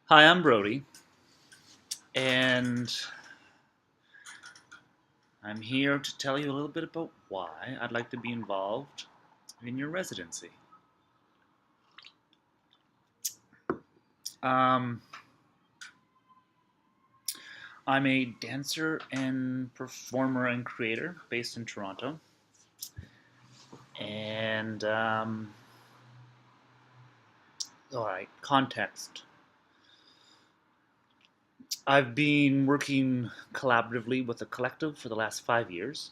Hi, I'm Brody, and I'm here to tell you a little bit about why I'd like to be involved in your residency. Um, I'm a dancer and performer and creator based in Toronto, and all right, context. I've been working collaboratively with a collective for the last 5 years,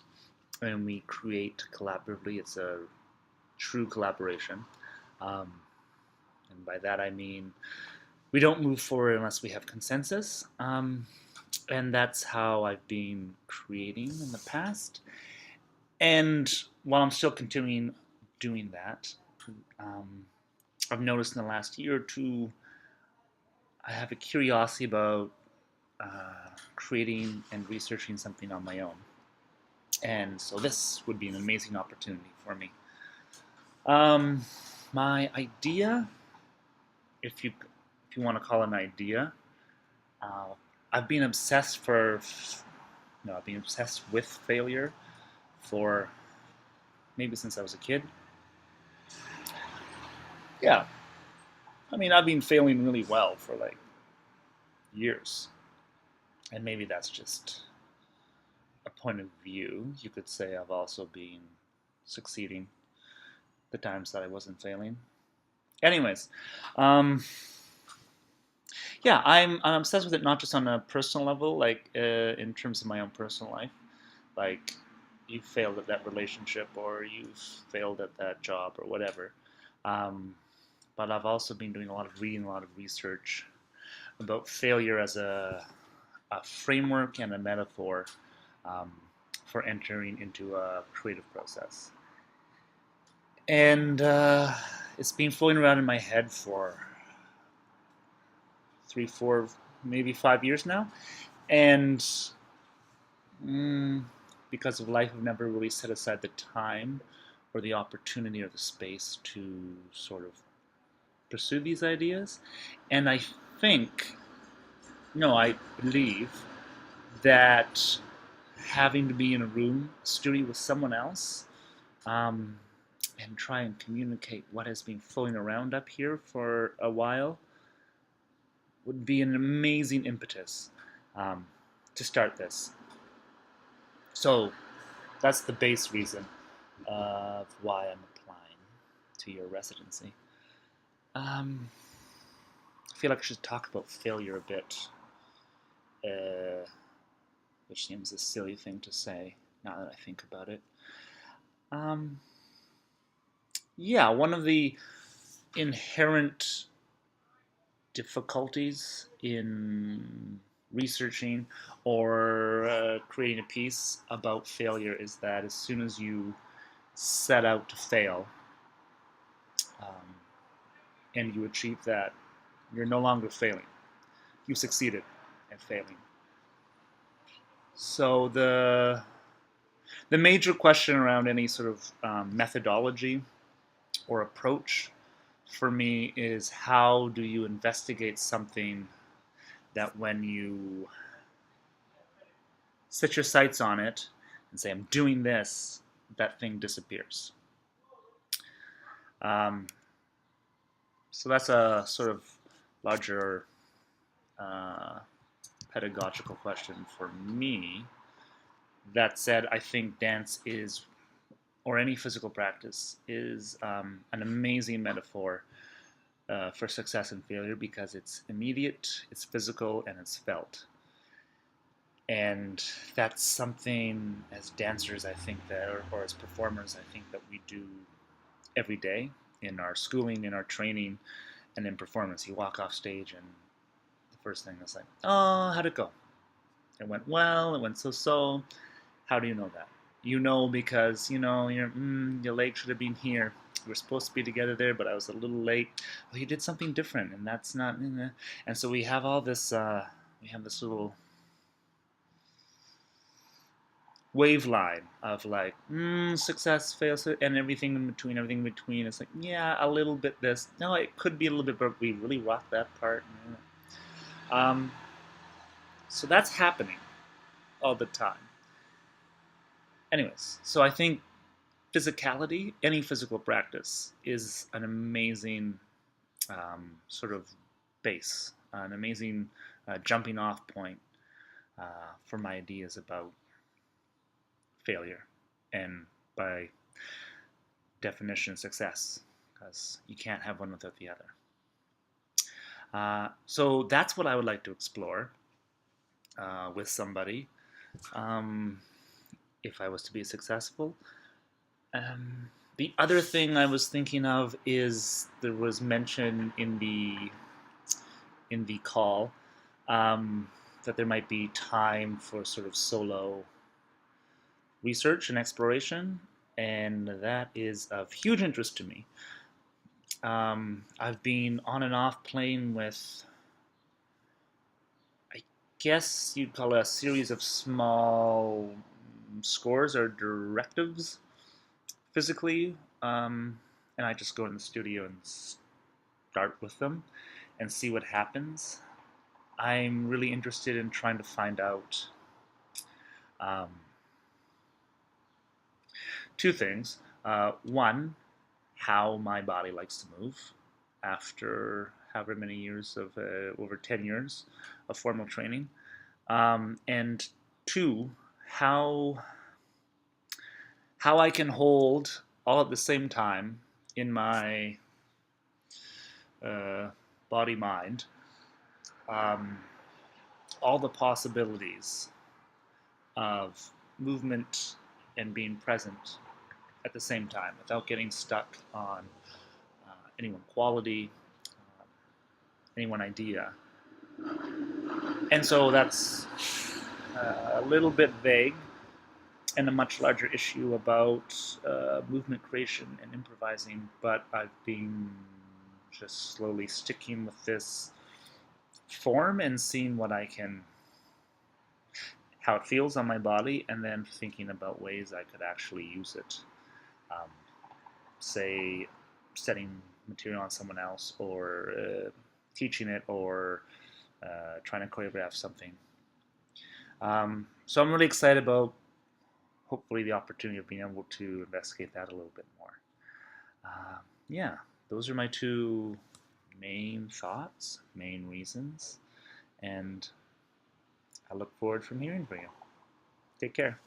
and we create collaboratively. It's a true collaboration. Um, and by that I mean we don't move forward unless we have consensus. And that's how I've been creating in the past. And while I'm still continuing doing that, um, I've noticed in the last year or two, I have a curiosity about creating and researching something on my own. And so this would be an amazing opportunity for me. Um, my idea, if you want to call it an idea, uh, I've been obsessed for no, I've been obsessed with failure for maybe since I was a kid. Yeah, I mean, I've been failing really well for like years, and maybe that's just a point of view. You could say I've also been succeeding the times that I wasn't failing. Anyways, um, yeah, I'm obsessed with it not just on a personal level, like in terms of my own personal life, like you failed at that relationship or you've failed at that job or whatever. Um, but I've also been doing a lot of reading, a lot of research about failure as a framework and a metaphor um, for entering into a creative process. And it's been floating around in my head for 3, 4, maybe 5 years now. And mm, because of life, I've never really set aside the time or the opportunity or the space to sort of pursue these ideas. And I think, no, I believe that having to be in a room, studio with someone else, um, and try and communicate what has been flowing around up here for a while would be an amazing impetus um, to start this. So that's the base reason of why I'm applying to your residency. Um, I feel like I should talk about failure a bit, uh, which seems a silly thing to say now that I think about it. Um, yeah, one of the inherent difficulties in researching or creating a piece about failure is that as soon as you set out to fail um, and you achieve that, you're no longer failing. You succeeded at failing. So the major question around any sort of methodology or approach for me is how do you investigate something that when you set your sights on it and say, I'm doing this, that thing disappears. Um, so that's a sort of larger uh, pedagogical question for me. That said, I think dance is, or any physical practice, is an amazing metaphor for success and failure because it's immediate, it's physical, and it's felt. And that's something as dancers, I think that, or as performers, I think that we do every day in our schooling, in our training, and in performance. You walk off stage, and the first thing is like, "Oh, how'd it go? It went well. It went so." How do you know that? You know because your leg should have been here. We're supposed to be together there, but I was a little late. Well, you did something different, and that's not. And so we have all this. We have this little wave line of like success, fail, and everything in between. Everything in between. It's like yeah, a little bit this. No, it could be a little bit, but we really rock that part. Um, so that's happening all the time. Anyways, so I think physicality, any physical practice, is an amazing sort of base, an amazing jumping off point for my ideas about failure and, by definition, success, because you can't have one without the other. So that's what I would like to explore with somebody if I was to be successful. The other thing I was thinking of is there was mention in the call that there might be time for sort of solo research and exploration, and that is of huge interest to me. I've been on and off playing with, I guess you'd call it a series of small scores or directives physically, and I just go in the studio and start with them and see what happens. I'm really interested in trying to find out um, two things. One, how my body likes to move after however many years of over 10 years of formal training. And two, how I can hold all at the same time in my body mind um, all the possibilities of movement and being present at the same time without getting stuck on any one quality, uh, any one idea. And so that's a little bit vague and a much larger issue about movement creation and improvising, but I've been just slowly sticking with this form and seeing how it feels on my body, and then thinking about ways I could actually use it. Um, say, setting material on someone else, or teaching it, or trying to choreograph something. So I'm really excited about hopefully the opportunity of being able to investigate that a little bit more. Yeah, those are my two main thoughts, main reasons, and I look forward from hearing from you. Take care.